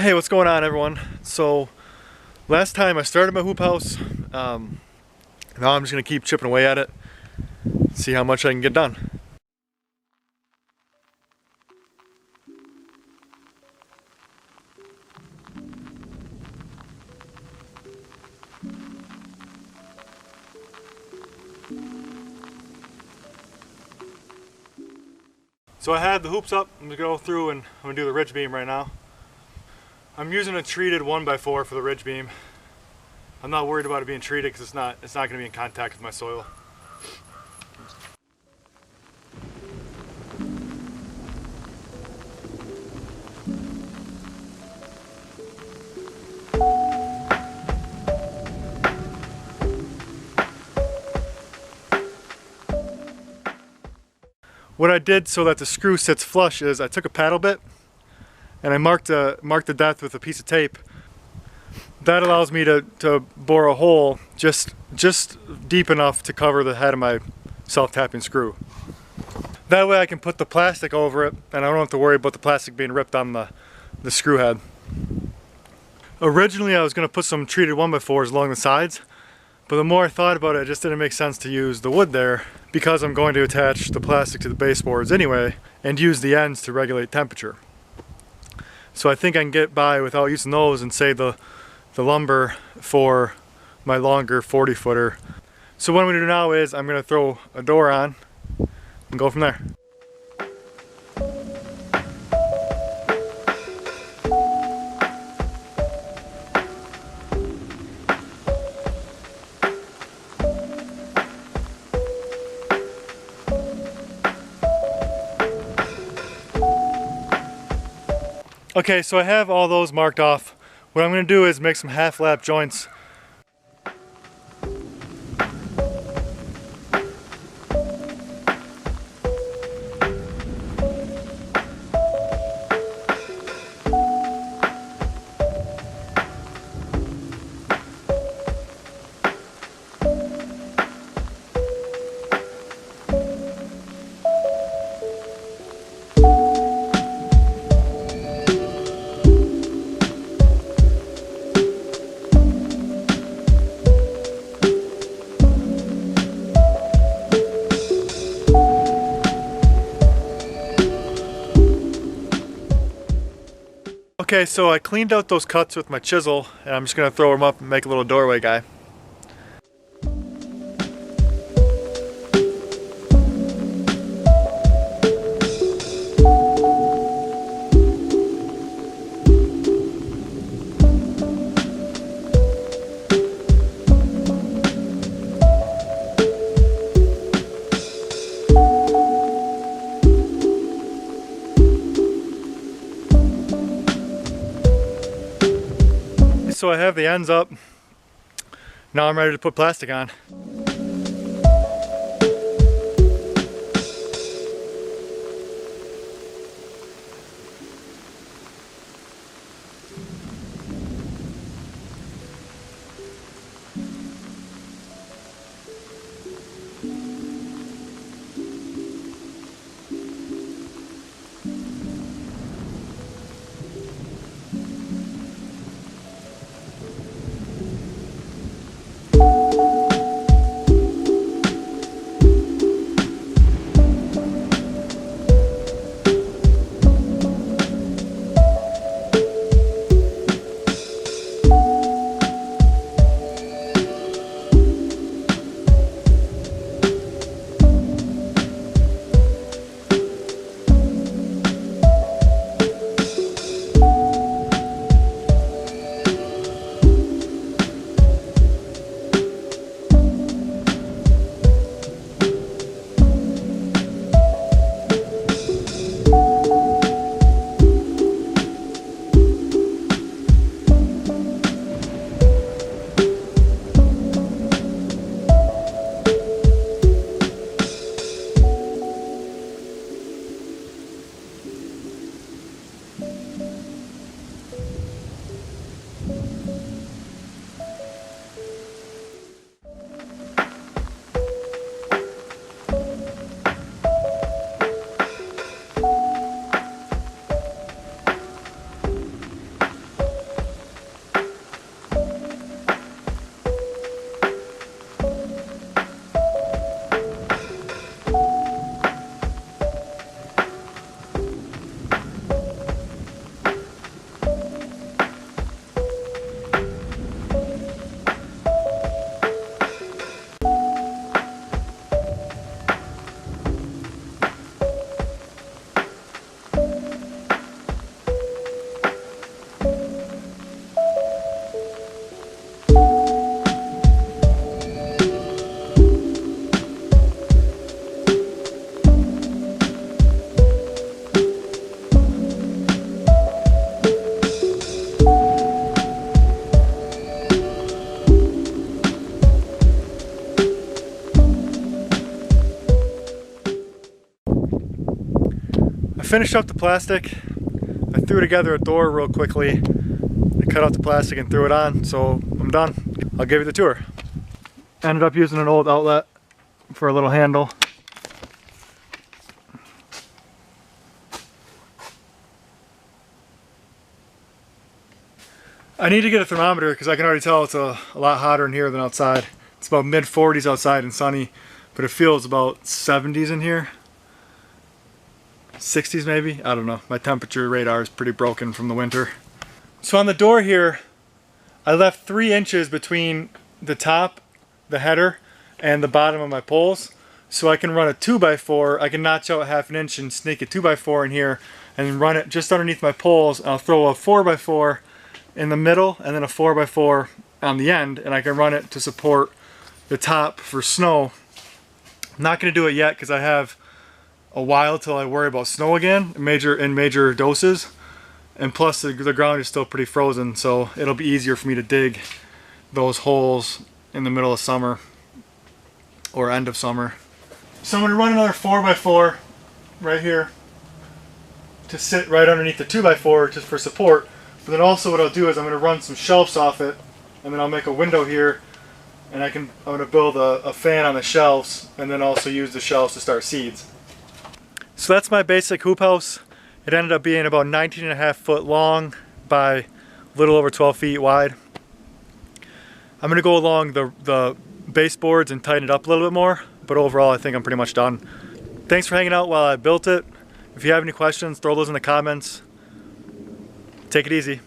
Hey, what's going on, everyone? So last time I started my hoop house. Now I'm just gonna keep chipping away at it, see how much I can get done. So I had the hoops up. I'm gonna go through and I'm gonna do the ridge beam right now. I'm using a treated 1x4 for the ridge beam. I'm not worried about it being treated because it's not gonna be in contact with my soil. What I did so that the screw sits flush is I took a paddle bit and I marked the depth with a piece of tape. That allows me to bore a hole just deep enough to cover the head of my self-tapping screw. That way I can put the plastic over it and I don't have to worry about the plastic being ripped on the screw head. Originally I was going to put some treated 1x4s along the sides, but the more I thought about it, it just didn't make sense to use the wood there because I'm going to attach the plastic to the baseboards anyway and use the ends to regulate temperature. So I think I can get by without using those and save the lumber for my longer 40-footer. So what I'm going to do now is I'm going to throw a door on and go from there. Okay, so I have all those marked off. What I'm going to do is make some half-lap joints. Okay, so I cleaned out those cuts with my chisel and I'm just going to throw them up and make a little doorway guy. So I have the ends up. Now I'm ready to put plastic on. finished up the plastic. I threw together a door real quickly. I cut out the plastic and threw it on, so I'm done. I'll give you the tour. Ended up using an old outlet for a little handle. I need to get a thermometer because I can already tell it's a lot hotter in here than outside. It's about mid 40s outside and sunny, but it feels about 70s in here. 60s maybe? I don't know. My temperature radar is pretty broken from the winter. So on the door here, I left 3 inches between the top, the header, and the bottom of my poles. So I can run a 2x4, I can notch out 1/2 inch and sneak a 2x4 in here and run it just underneath my poles. I'll throw a 4x4 in the middle and then a 4x4 on the end, and I can run it to support the top for snow. I'm not going to do it yet because I have a while till I worry about snow again in major doses, and plus the ground is still pretty frozen, so it'll be easier for me to dig those holes in the middle of summer or end of summer. So I'm going to run another 4x4 right here to sit right underneath the 2x4 just for support. But then also what I'll do is I'm going to run some shelves off it, and then I'll make a window here, and I'm going to build a fan on the shelves, and then also use the shelves to start seeds. So that's my basic hoop house. It ended up being about 19.5 foot long by a little over 12 feet wide. I'm going to go along the baseboards and tighten it up a little bit more, but overall I think I'm pretty much done. Thanks for hanging out while I built it. If you have any questions, throw those in the comments. Take it easy.